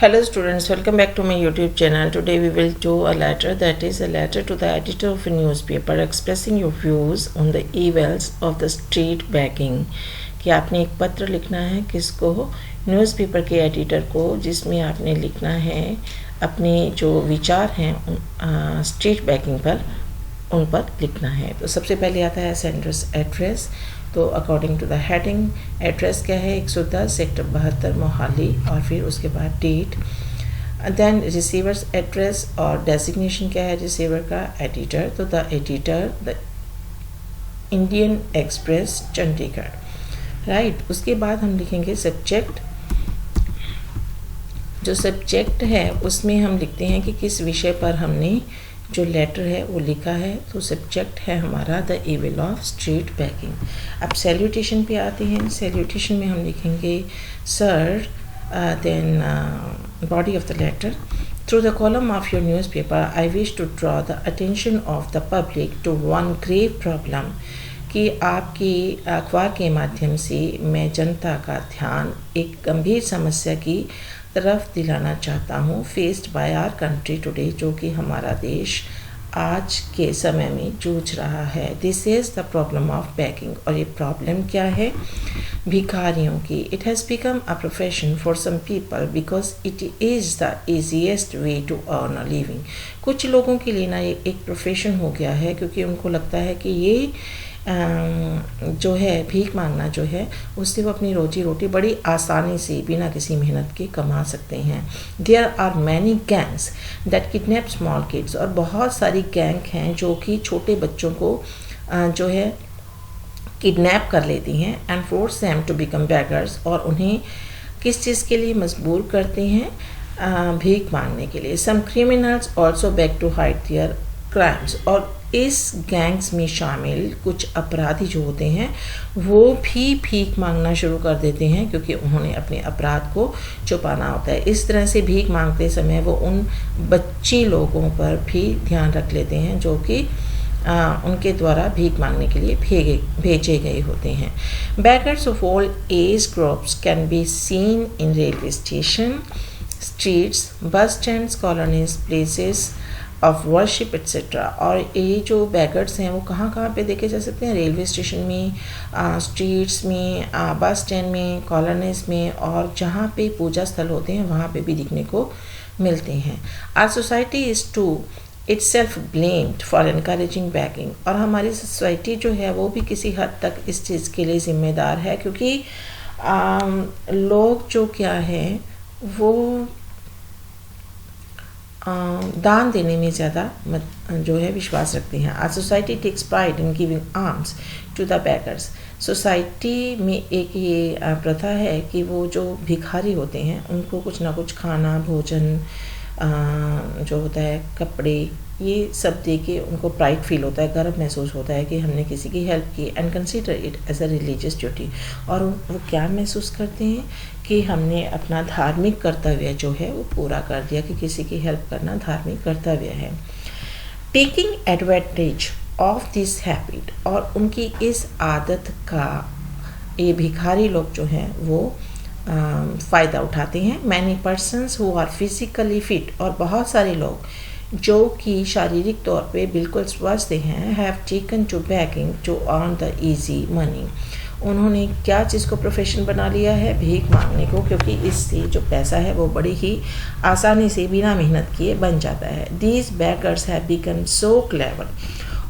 Hello students, welcome back to my YouTube channel. Today we will do a letter, that is a letter to the editor of a newspaper expressing your views on the evils of the street begging. कि आपने एक पत्र लिखना है किसको, newspaper के editor को, जिसमें आपने लिखना है अपने जो विचार हैं स्ट्रीट बेगिंग पर, उन पर लिखना है। तो सबसे पहले आता है सेंडर्स एड्रेस। तो according to the heading address क्या है, 110 सेक्टर 72 मोहाली, और फिर उसके बाद डेट। देन रिसीवर्स एड्रेस और डेजिग्नेशन क्या है रिसीवर का, एडिटर। तो the editor the Indian express Chandigarh, right. उसके बाद हम लिखेंगे सब्जेक्ट। जो सब्जेक्ट है उसमें हम लिखते हैं कि किस विषय पर हमने जो लेटर है वो लिखा है। तो सब्जेक्ट है हमारा the evil of street begging. अब सैल्यूटेशन पे आते हैं। सैल्यूटेशन में हम लिखेंगे sir, then body of the letter. Through the column of your newspaper I wish to draw the attention of the public to one grave problem, कि आपकी अखबार के माध्यम से मैं जनता का ध्यान एक गंभीर समस्या की तरफ दिलाना चाहता हूँ, faced by our country today, जो कि हमारा देश आज के समय में जूझ रहा है। This is the problem of begging. और ये प्रॉब्लम क्या है, भिखारियों की। It has become a profession for some people because it is the easiest way to earn a living. कुछ लोगों के लिए ना ये एक प्रोफेशन हो गया है, क्योंकि उनको लगता है कि ये जो है भीख मांगना जो है, उससे वो अपनी रोजी रोटी बड़ी आसानी से बिना किसी मेहनत के कमा सकते हैं। There are many gangs that kidnap small kids, और बहुत सारी गैंग हैं जो कि छोटे बच्चों को जो है किडनैप कर लेती हैं, and force them to become beggars, और उन्हें किस चीज़ के लिए मजबूर करते हैं, भीख मांगने के लिए। Some criminals also beg to hide their crimes, और इस गैंग्स में शामिल कुछ अपराधी जो होते हैं वो भी भीख मांगना शुरू कर देते हैं, क्योंकि उन्होंने अपने अपराध को छुपाना होता है। इस तरह से भीख मांगते समय वो उन बच्ची लोगों पर भी ध्यान रख लेते हैं जो कि उनके द्वारा भीख मांगने के लिए भेजे गए होते हैं। Beggars of all age groups can be seen in railway station, streets, बस stands, colonies, places of worship etcetera. और ये जो बैगर्स हैं वो कहाँ कहाँ पे देखे जा सकते हैं, रेलवे स्टेशन में, स्ट्रीट्स में, बस स्टैंड में, कॉलोनीज में, और जहाँ पे पूजा स्थल होते हैं वहाँ पे भी दिखने को मिलते हैं। Our society is to itself blamed for encouraging begging, और हमारी सोसाइटी जो है वो भी किसी हद तक इस चीज़ के लिए ज़िम्मेदार है, क्योंकि लोग जो क्या है वो दान देने में ज़्यादा जो है विश्वास रखते हैं। Our society takes pride in giving alms to the beggars. Society में एक ये प्रथा है कि वो जो भिखारी होते हैं उनको कुछ ना कुछ खाना, भोजन, जो होता है कपड़े, ये सब दे के उनको प्राइड फील होता है, गर्व महसूस होता है कि हमने किसी की हेल्प की, and consider it as a religious duty. और वो क्या महसूस करते हैं कि हमने अपना धार्मिक कर्तव्य जो है वो पूरा कर दिया, कि किसी की हेल्प करना धार्मिक कर्तव्य है। Taking advantage of this habit, और उनकी इस आदत का ये भिखारी लोग जो हैं वो फ़ायदा उठाते हैं। Many persons who are physically fit, और बहुत सारे लोग जो कि शारीरिक तौर पे बिल्कुल स्वस्थ हैं, have taken to begging to earn the easy money. उन्होंने क्या चीज़ को प्रोफेशन बना लिया है, भीख मांगने को, क्योंकि इससे जो पैसा है वो बड़ी ही आसानी से बिना मेहनत किए बन जाता है। These beggars have become so clever,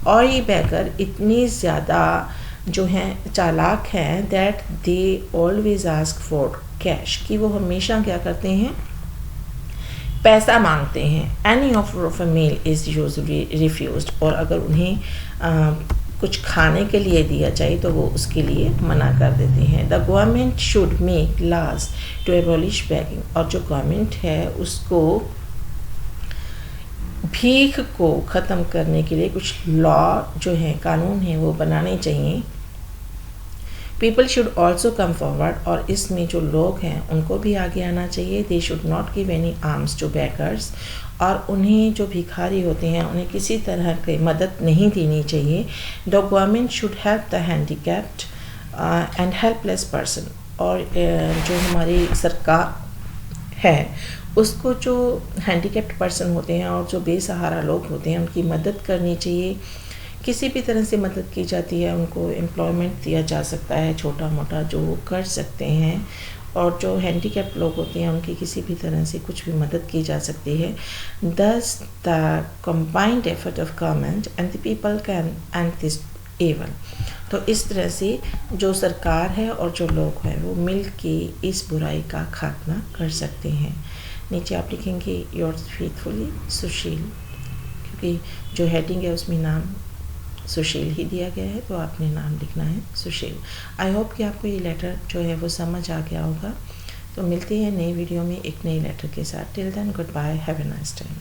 और ये बेगर इतनी ज़्यादा जो हैं चालाक हैं, that they always ask for cash, कि वो हमेशा क्या करते हैं, पैसा मांगते हैं। Any offer of a meal is usually refused, और अगर उन्हें कुछ खाने के लिए दिया जाए तो वो उसके लिए मना कर देते हैं। The government should make laws to abolish begging, और जो गवर्नमेंट है उसको भीख को ख़त्म करने के लिए कुछ लॉ जो है, कानून है, वो बनाने चाहिए। People should also come forward, और इसमें जो लोग हैं उनको भी आगे आना चाहिए। They should not give any alms to beggars, और उन्हें जो भिखारी होते हैं उन्हें किसी तरह की मदद नहीं देनी चाहिए। The government should help the handicapped and helpless person, और जो हमारी सरकार है उसको जो हैंडीकैप्ड पर्सन होते हैं और जो बेसहारा लोग होते हैं उनकी मदद करनी चाहिए। किसी भी तरह से मदद की जाती है, उनको एम्प्लॉयमेंट दिया जा सकता है छोटा मोटा जो वो कर सकते हैं, और जो हैंडीकैप्ड लोग होते हैं उनकी किसी भी तरह से कुछ भी मदद की जा सकती है। Thus the combined effort of government and the people can end this evil. तो इस तरह से जो सरकार है और जो लोग हैं वो मिल के इस बुराई का खात्मा कर सकते हैं। नीचे आप लिखेंगे योर्स फेथफुली सुशील, क्योंकि जो हेडिंग है उसमें नाम सुशील ही दिया गया है, तो आपने नाम लिखना है सुशील। आई होप कि आपको ये लेटर जो है वो समझ आ गया होगा। तो मिलते हैं नई वीडियो में एक नई लेटर के साथ। Till then good bye, have a nice time.